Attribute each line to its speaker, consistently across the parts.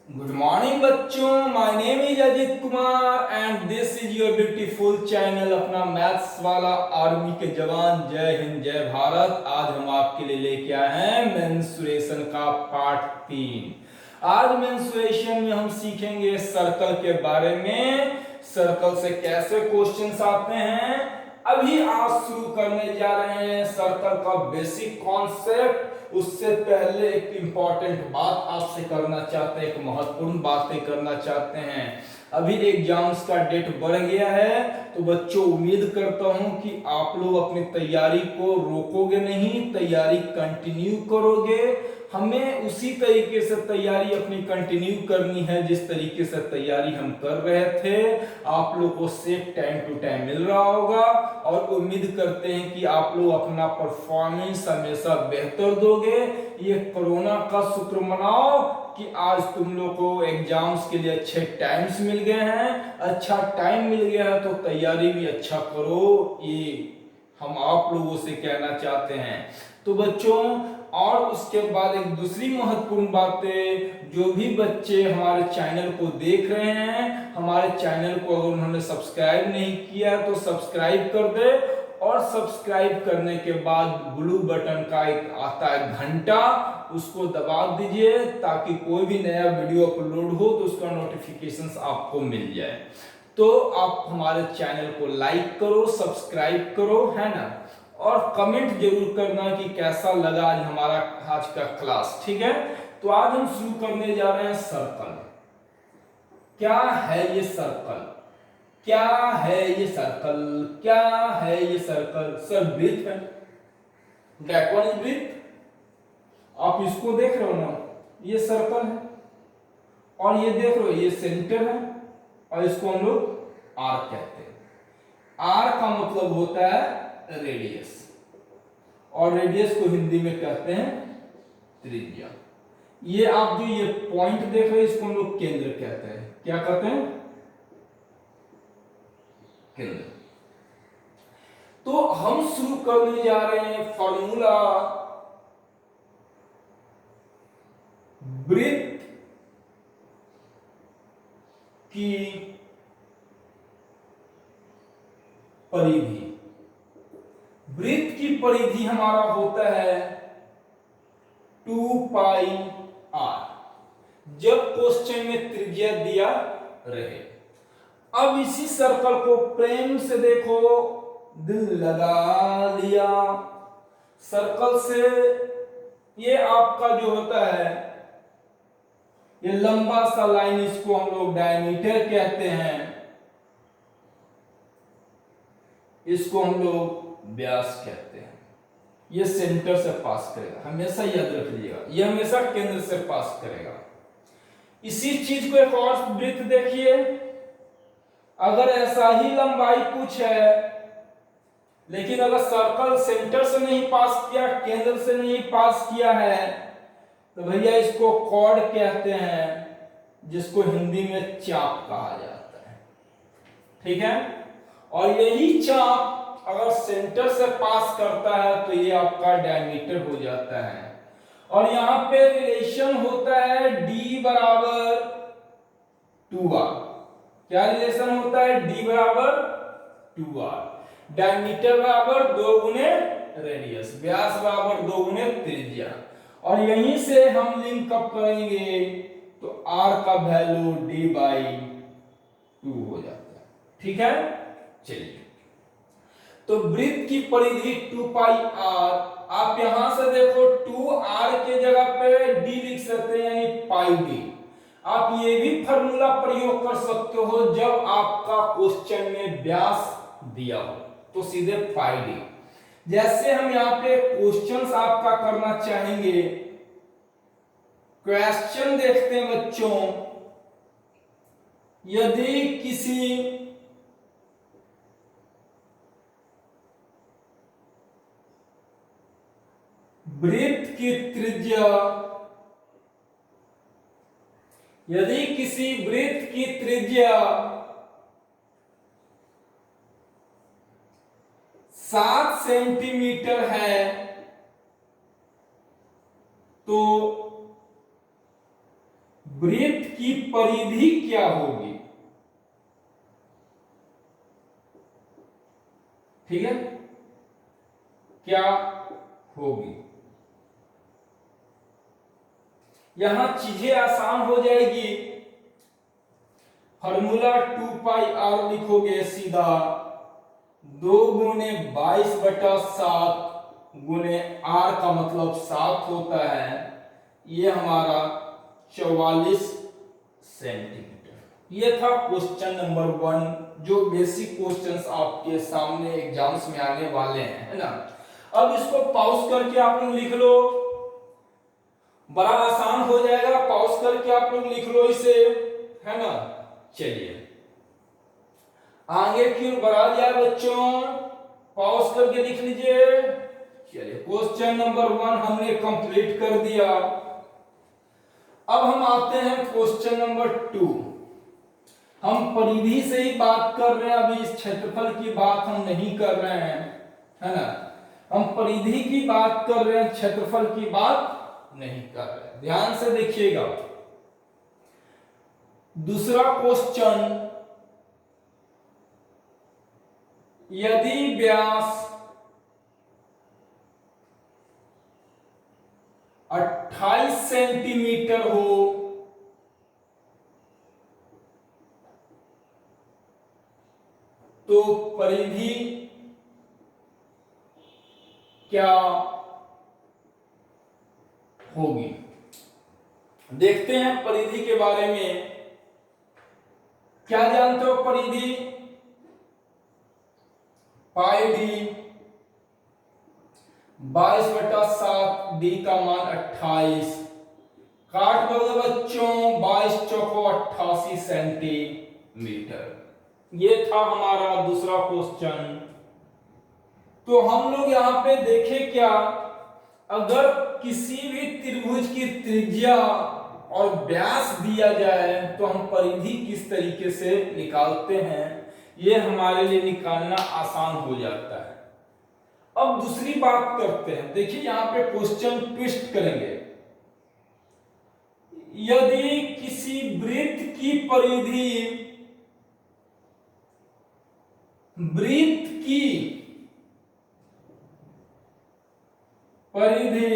Speaker 1: Good morning बच्चों, my name is Ajit Kumar and this is your beautiful channel अपना maths वाला army के जवान। जय हिंद जय भारत। आज हम आपके लिए लेके आए हैं मेंसुरेशन का पार्ट 3। आज मेंसुरेशन में हम सीखेंगे सर्कल के बारे में, सर्कल से कैसे क्वेश्चंस आते हैं। अभी आज शुरू करने जा रहे हैं सर्कल का बेसिक कॉन्सेप्ट। उससे पहले एक इंपॉर्टेंट बात आपसे करना चाहते हैं, एक महत्वपूर्ण बातें करना चाहते हैं। अभी एग्जाम्स का डेट बढ़ गया है, तो बच्चों उम्मीद करता हूं कि आप लोग अपनी तैयारी को रोकोगे नहीं, तैयारी कंटिन्यू करोगे। हमें उसी तरीके से तैयारी अपनी कंटिन्यू करनी है जिस तरीके से तैयारी हम कर रहे थे। आप लोग को सेफ टाइम टू टाइम मिल रहा होगा और उम्मीद करते हैं कि आप लोग अपना परफॉर्मेंस हमेशा बेहतर दोगे। ये कोरोना का शुक्र मनाओ कि आज तुम लोग को एग्जाम्स के लिए अच्छे टाइम्स मिल गए हैं। अच्छा टाइम मिल गया है तो तैयारी भी अच्छा करो, ये हम आप लोगों से कहना चाहते हैं। तो बच्चों, और उसके बाद एक दूसरी महत्वपूर्ण बात है, जो भी बच्चे हमारे चैनल को देख रहे हैं, हमारे चैनल को अगर उन्होंने सब्सक्राइब नहीं किया तो सब्सक्राइब कर दे, और सब्सक्राइब करने के बाद ब्लू बटन का एक आता है घंटा, उसको दबा दीजिए ताकि कोई भी नया वीडियो अपलोड हो तो उसका नोटिफिकेशंस आपको मिल जाए। तो आप हमारे चैनल को लाइक करो, सब्सक्राइब करो, है ना, और कमेंट जरूर करना कि कैसा लगा आज हमारा आज का क्लास। ठीक है, तो आज हम शुरू करने जा रहे हैं सर्कल। क्या है ये सर्कल? क्या है ये सर्कल? क्या है ये सर्कल? सर वृत्त है, दैट वन इज वृत्त। आप इसको देख रहे हो ना, ये सर्कल है, और ये देख रहे हो ये सेंटर है, और इसको हम लोग आर्क कहते हैं। आर्क का मतलब होता है रेडियस, और रेडियस को हिंदी में कहते हैं त्रिज्या। ये आप जो ये पॉइंट देख रहे हैं इसको हम लोग केंद्र कहते हैं। क्या कहते हैं? केंद्र। तो हम शुरू करने जा रहे हैं फॉर्मूला वृत्त की परिधि। वृत्त की परिधि हमारा होता है 2 पाई r, जब क्वेश्चन में त्रिज्या दिया रहे। अब इसी सर्कल को प्रेम से देखो, दिल लगा लिया सर्कल से। ये आपका जो होता है ये लंबा सा लाइन, इसको हम लोग डायमीटर कहते हैं, इसको हम लोग व्यास कहते हैं। ये सेंटर से पास करेगा, हमेशा याद रख लीजिएगा, ये हमेशा केंद्र से पास करेगा। इसी चीज को एक और वृत्त देखिए, अगर ऐसा ही लंबाई कुछ है, लेकिन अगर सर्कल सेंटर से नहीं पास किया, केंद्र से नहीं पास किया है, तो भैया इसको कॉर्ड कहते हैं, जिसको हिंदी में चाप कहा जाता है। ठीक है, और यही चाप अगर सेंटर से पास करता है तो ये आपका डायमीटर हो जाता है। और यहां पे रिलेशन होता है d बराबर 2r। क्या रिलेशन होता है? d बराबर 2r, डायमीटर बराबर 2 गुने रेडियस, व्यास बराबर 2 गुने त्रिज्या। और यहीं से हम लिंक अप करेंगे तो r का वैल्यू d बाई 2 हो जाता है। ठीक है, चलिए, तो वृत्त की परिधि 2 पाई r। आप यहां से देखो 2r के जगह पे d लिख सकते हैं, यानी पाई d। आप ये भी फार्मूला प्रयोग कर सकते हो, जब आपका क्वेश्चन में व्यास दिया हो तो सीधे पाई d। जैसे हम यहाँ पे क्वेश्चंस आपका करना चाहेंगे, क्वेश्चन देखते हैं बच्चों। यदि किसी वृत्त की त्रिज्या, यदि किसी वृत्त की त्रिज्या 7 सेंटीमीटर है, तो वृत्त की परिधि क्या होगी। ठीक है, क्या होगी। यहां चीजें आसान हो जाएगी। फॉर्मूला 2πr लिखोगे सीधा 2 × 22/7 गुने r का मतलब 7 होता है। ये हमारा 44 सेंटीमीटर। ये था क्वेश्चन नंबर 1, जो बेसिक क्वेश्चंस आपके सामने एग्जाम्स में आने वाले हैं, है ना। अब इसको पॉज करके आप लोग लिख लो, बड़ा आसान हो जाएगा। पॉज करके आप लोग लिख लो इसे, है ना। चलिए आगे क्यों बढ़ा दिया बच्चों, पॉज करके लिख लीजिए। चलिए क्वेश्चन नंबर 1 हमने कंप्लीट कर दिया। अब हम आते हैं क्वेश्चन नंबर 2। हम परिधि से ही बात कर रहे हैं, अभी इस क्षेत्रफल की बात हम नहीं कर रहे हैं, है ना। हम परिधि की बात कर रहे हैं, क्षेत्रफल की बात नहीं कर रहे। ध्यान से देखिएगा। दूसरा क्वेश्चन, यदि व्यास 28 सेंटीमीटर हो तो परिधि क्या होगी। देखते हैं परिधि के बारे में। क्या जानते हो परिधि, पाई डी 22/7, डी का मान 28। काट दोगे बच्चों, 22 चौको 88 सेंटीमीटर। ये था हमारा दूसरा क्वेश्चन। तो हम लोग यहां पे देखें क्या, अगर किसी भी त्रिभुज की त्रिज्या और व्यास दिया जाए तो हम परिधि किस तरीके से निकालते हैं, ये हमारे लिए निकालना आसान हो जाता है। अब दूसरी बात करते हैं। देखिए यहां पे क्वेश्चन ट्विस्ट करेंगे। यदि किसी वृत्त की परिधि, वृत्त की परिधि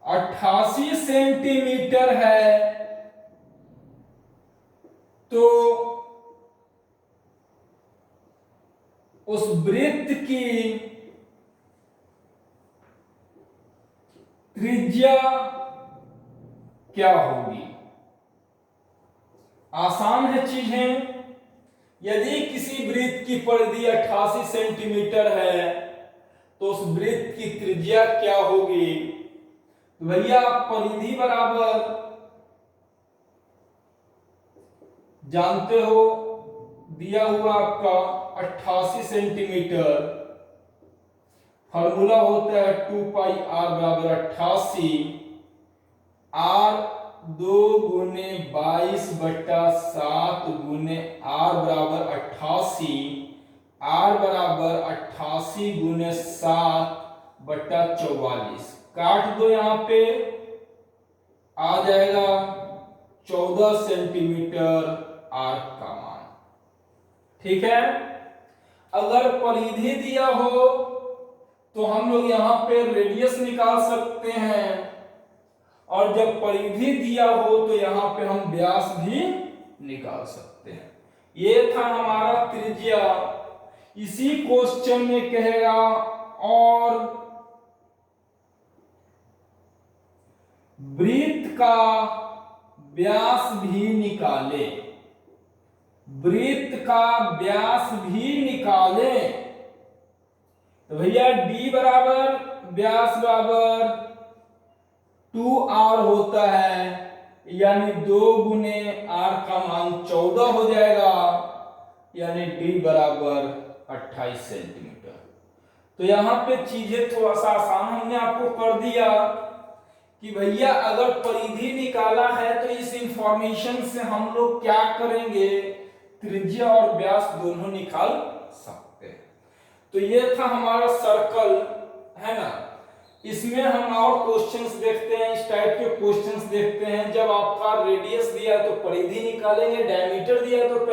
Speaker 1: 88 सेंटीमीटर है तो उस वृत्त की त्रिज्या क्या होगी। आसान है चीजें। यदि किसी वृत्त की परिधि 88 सेंटीमीटर है तो उस वृत्त की त्रिज्या क्या होगी। तो भैया परिधि बराबर जानते हो, दिया हुआ आपका 88 सेंटीमीटर। फॉर्मूला होता है 2πr बराबर 88, r 2 × 22/7 गुने r बराबर 88, r बराबर 88 × 7/44। काट दो, यहां पे आ जाएगा 14 सेंटीमीटर r का मान। ठीक है। अगर परिधि दिया हो तो हम लोग यहां पे रेडियस निकाल सकते हैं, और जब परिधि दिया हो तो यहां पे हम व्यास भी निकाल सकते हैं। ये था हमारा त्रिज्या। इसी क्वेश्चन में कहेगा और वृत्त का व्यास भी निकाले, वृत्त का व्यास भी निकाले। तो भैया d बराबर व्यास बराबर 2r होता है, यानी 2 गुने r का मान 14 हो जाएगा, यानी d बराबर 28 सेंटीमीटर। तो यहां पे चीजें थोड़ा सा आसान हमने आपको कर दिया कि भैया अगर परिधि निकाला है तो इस इंफॉर्मेशन से हम लोग क्या करेंगे, त्रिज्या और व्यास दोनों निकाल सकते हैं। तो ये था हमारा सर्कल, है ना। इसमें हम और क्वेश्चंस देखते हैं, इस टाइप के क्वेश्चंस देखते हैं। जब आपका रेडियस दिया है तो परिधि निकालेंगे, डायमीटर दिया है तो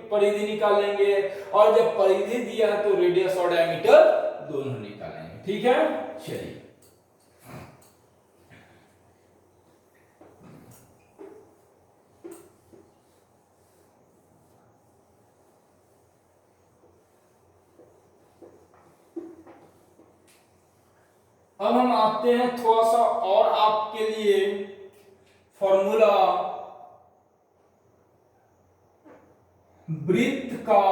Speaker 1: परिधि निकालेंगे, और जब परिधि दिया है तो रेडियस और डायमीटर दोनों निकालेंगे। ठीक है, चलिए। अब हम आते हैं थोड़ा सा और आपके लिए फॉर्मूला वृत्त का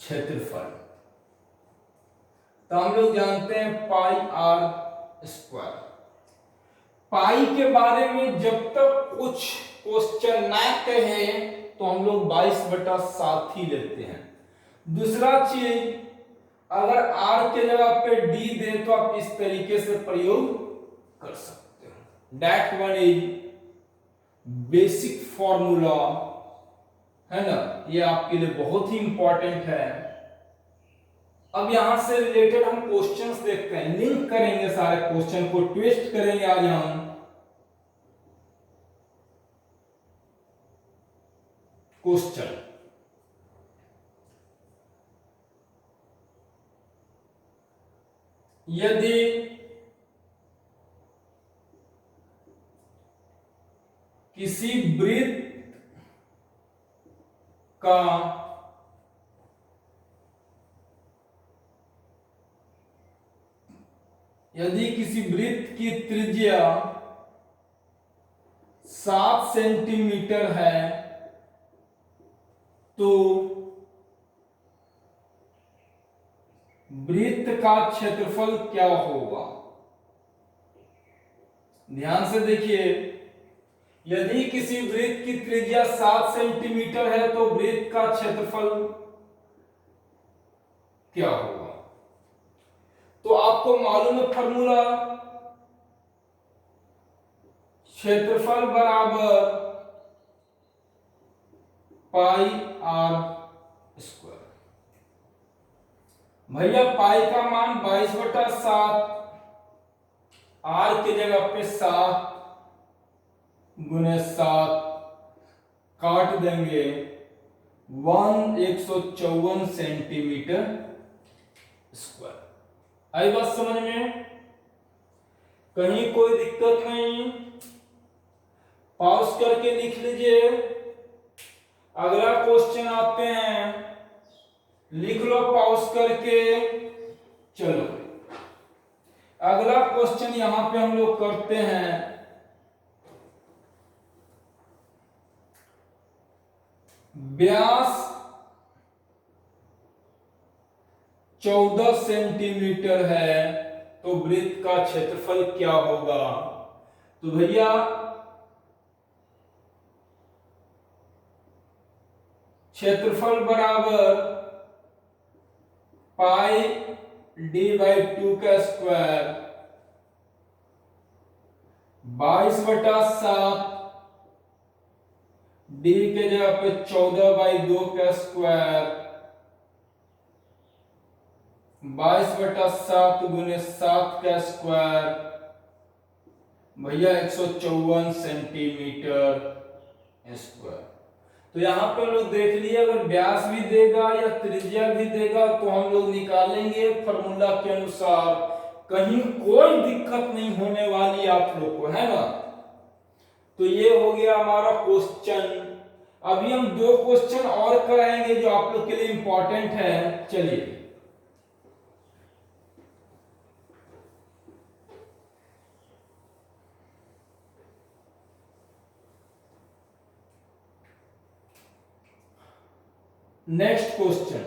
Speaker 1: क्षेत्रफल। तो हम लोग जानते हैं पाई आर स्क्वायर। पाई के बारे में जब तक कुछ क्वेश्चन ना कहे तो हम लोग 22/7 ही लेते हैं। दूसरा चीज, अगर आर के जगह पे डी दे तो आप इस तरीके से प्रयोग कर सकते हो। That one is basic formula, है ना, ये आपके लिए बहुत ही इंपॉर्टेंट है। अब यहां से रिलेटेड हम क्वेश्चंस देखते हैं, लिंक करेंगे सारे क्वेश्चन को, ट्विस्ट करेंगे आज हम। क्वेश्चन, यदि किसी वृत्त का की त्रिज्या 7 सेंटीमीटर है तो वृत्त का क्षेत्रफल क्या होगा। ध्यान से देखिए, यदि किसी वृत्त की त्रिज्या 7 सेंटीमीटर है तो वृत्त का क्षेत्रफल क्या होगा। तो आपको मालूम है फॉर्मूला, क्षेत्रफल बराबर पाई आर स्क्वायर। भैया पाई का मान 22/7, आर की जगह पे 7 गुने 7 काट देंगे, 154 सेंटीमीटर स्क्वायर। आई बात समझ में? कहीं कोई दिक्कत नहीं, पॉज करके लिख लीजिए। अगला क्वेश्चन आते हैं, लिख लो पॉज करके। चलो अगला क्वेश्चन यहां पे हम लोग करते हैं। व्यास 14 सेंटीमीटर है तो वृत्त का क्षेत्रफल क्या होगा। तो भैया क्षेत्रफल बराबर पाई d/2 का स्क्वायर, 22/7, डी के जगह पे 14/2 का स्क्वायर, 22/7 गुने 7 का स्क्वायर, भैया 154 सेंटीमीटर स्क्वायर। तो यहां पे लोग देख लिए, अगर व्यास भी देगा या त्रिज्या भी देगा तो हम लोग निकालेंगे फॉर्मूला के अनुसार, कहीं कोई दिक्कत नहीं होने वाली आप लोग को, है ना। तो ये हो गया हमारा क्वेश्चन। अभी हम 2 क्वेश्चन और कराएंगे जो आप लोग के लिए इंपॉर्टेंट है। चलिए नेक्स्ट क्वेश्चन,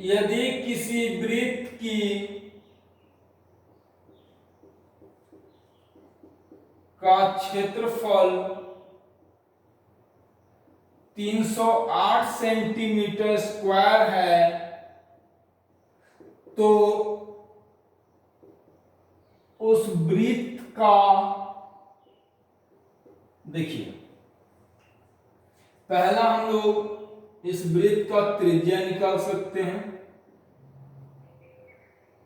Speaker 1: यदि किसी वृत्त की का क्षेत्रफल 308 सेंटीमीटर स्क्वायर है तो उस वृत्त का, देखिए पहला हम लोग इस वृत्त का त्रिज्या निकाल सकते हैं,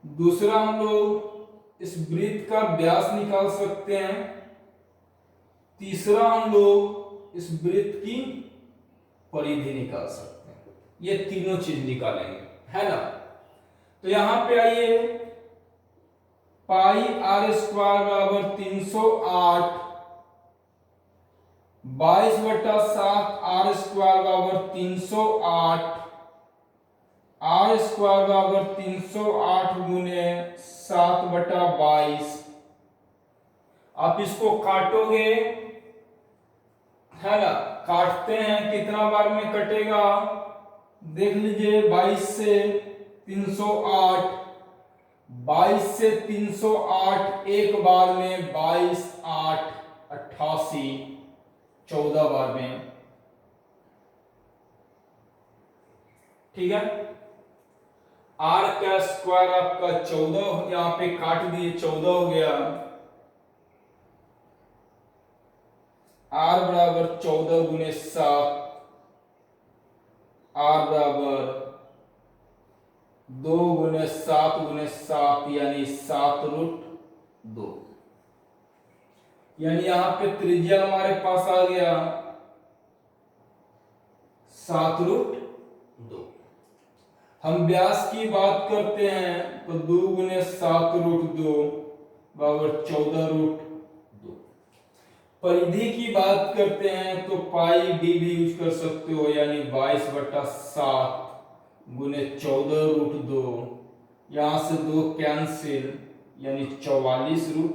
Speaker 1: दूसरा हम लोग इस वृत्त का व्यास निकाल सकते हैं, तीसरा हम लोग इस वृत्त की परिधि निकाल सकते हैं। ये तीनों चीज निकालेंगे, है ना। तो यहां पे आइए, पाई आर स्क्वायर बराबर 308 22/7 आर स्क्वायर बराबर 308, आर स्क्वायर बराबर 308 गुने 7/22। आप इसको काटोगे, है ना, काटते हैं कितना बार में कटेगा, देख लीजिए। 22 से 308, 22 से 308 एक बार में 22 8 88, 14 बार में, ठीक है। आर का स्क्वायर आपका 14, यहां पे काट दिए, 14 हो गया। आर बराबर 14 गुने 7, आर बराबर 2 गुने 7 गुने 7 यानी 7√2, यानी यहां पे त्रिज्या हमारे पास आ गया 7√2। हम व्यास की बात करते हैं तो 2 गुने 7√2 बराबर 14√2। परिधि की बात करते हैं तो पाई डी भी यूज कर सकते हो, यानी 22/7 गुने 14√2, यहां से 2 कैंसिल, यानी 44√2।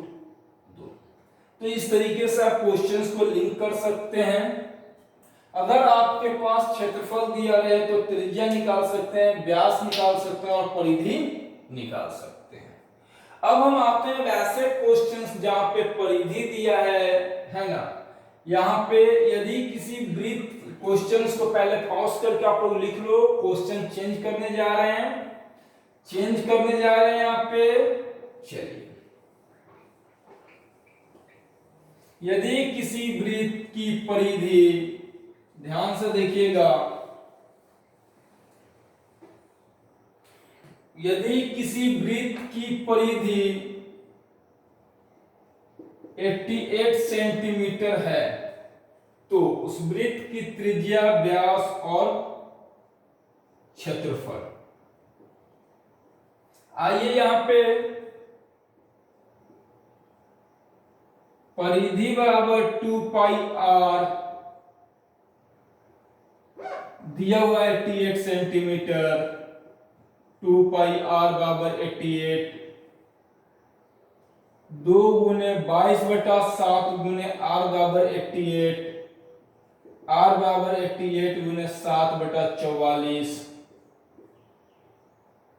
Speaker 1: तो इस तरीके से आप क्वेश्चंस को लिंक कर सकते हैं। अगर आपके पास क्षेत्रफल दिया रहे तो त्रिज्या निकाल सकते हैं, व्यास निकाल सकते हैं और परिधि निकाल सकते हैं। अब हम आते हैं ऐसे क्वेश्चंस जहां पे परिधि दिया है ना। यहाँ पे यदि किसी वृत्त, क्वेश्चंस को पहले पॉज करके आप लोग लिख लो, क्वेश्चन चेंज करने जा रहे हैं यहाँ पे। चलिए, यदि किसी वृत्त की परिधि, ध्यान से देखिएगा, यदि किसी वृत्त की परिधि 88 सेंटीमीटर है तो उस वृत्त की त्रिज्या, व्यास और क्षेत्रफल। आइए यहां पे परिधि बराबर 2 पाई आर दिया हुआ है 88 सेंटीमीटर, 2 पाई आर बराबर 88, 2 गुने 22/7 गुने आर बराबर 88, आर बराबर 88 गुने 7/44,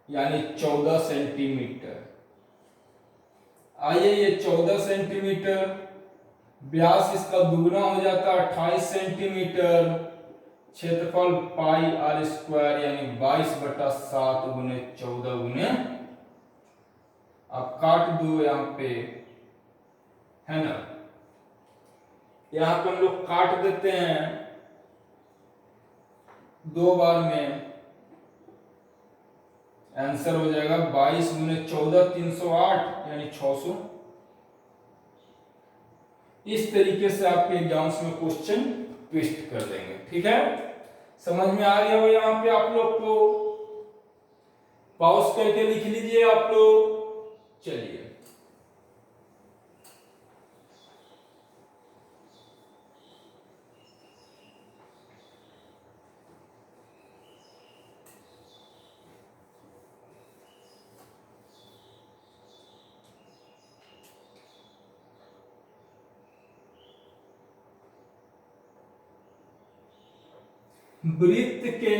Speaker 1: यानी 14 सेंटीमीटर। आइए, ये 14 सेंटीमीटर, व्यास इसका दुगना हो जाता है 28 सेंटीमीटर, क्षेत्रफल पाई आर स्क्वायर यानी 22/7 गुने 14 गुने, आप काट दो यहां पे, है ना। यहां पे हम लोग काट देते हैं 2 बार में, आंसर हो जाएगा 22 गुने 14 308 यानी 600। इस तरीके से आपके एग्जाम्स में क्वेश्चन ट्विस्ट कर देंगे, ठीक है। समझ में आ गया हो यहाँ पे आप लोग को? पॉज करके लिख लीजिए आप लोग। चलिए, वृत्त के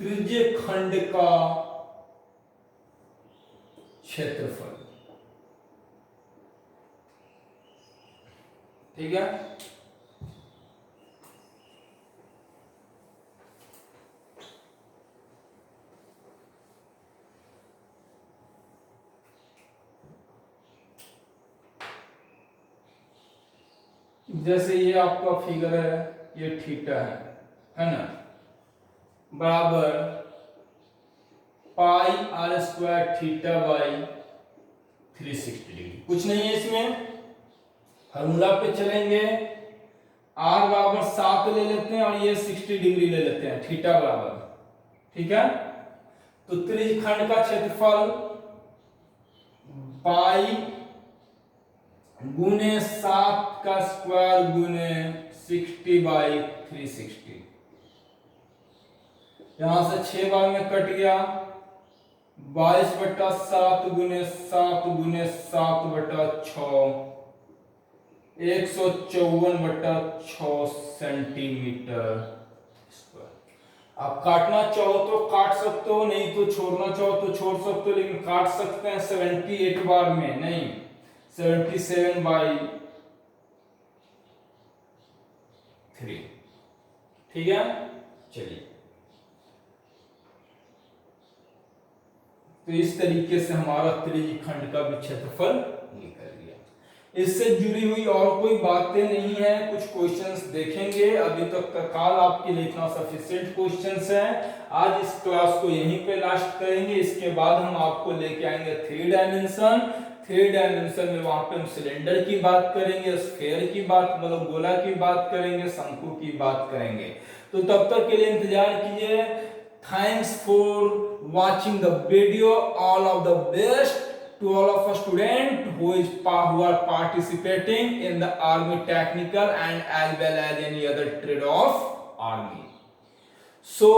Speaker 1: त्रिज्य खंड का क्षेत्रफल, ठीक है। जैसे ये आपका फिगर है, ये थीटा है ना, बराबर pi r square theta by 360 degree. कुछ नहीं है इसमें, फॉर्मूला पे चलेंगे, आर बराबर 7 ले लेते हैं और ये 60 डिग्री ले लेते हैं, थीटा बराबर, ठीक है। तो त्रिज्यखंड का क्षेत्रफल पाई गुने 7 का स्क्वायर गुने 60 बाई 360, यहां से 6 भाग में कट गया, 22/7 गुने 7 गुने 7/6, 154/6 सेंटीमीटर स्क्वायर। आप काटना चाहो तो काट सकते हो, नहीं तो छोड़ना चाहो तो छोड़ सकते हो, लेकिन काट सकते हैं 78 बार में, नहीं 77/3, ठीक है। चलिए, तो इस तरीके से हमारा त्रिज्यखंड का भी क्षेत्रफल निकल गया। इससे जुड़ी हुई और कोई बातें नहीं है, कुछ क्वेश्चंस देखेंगे, अभी तक का काल आपके लिए इतना सफिशिएंट क्वेश्चंस है। आज इस क्लास को यहीं पे लास्ट करेंगे, इसके बाद हम आपको लेके आएंगे 3 डायमेंशन में, वहां पे हम सिलेंडर की बात करेंगे, स्फीयर की बात मतलब गोला की बात करेंगे, शंकु की बात करेंगे। तो तब तक के लिए इंतजार कीजिए। Thanks for watching the video. All of the best to all of us students who are participating in the army technical and as well as any other trade of army. So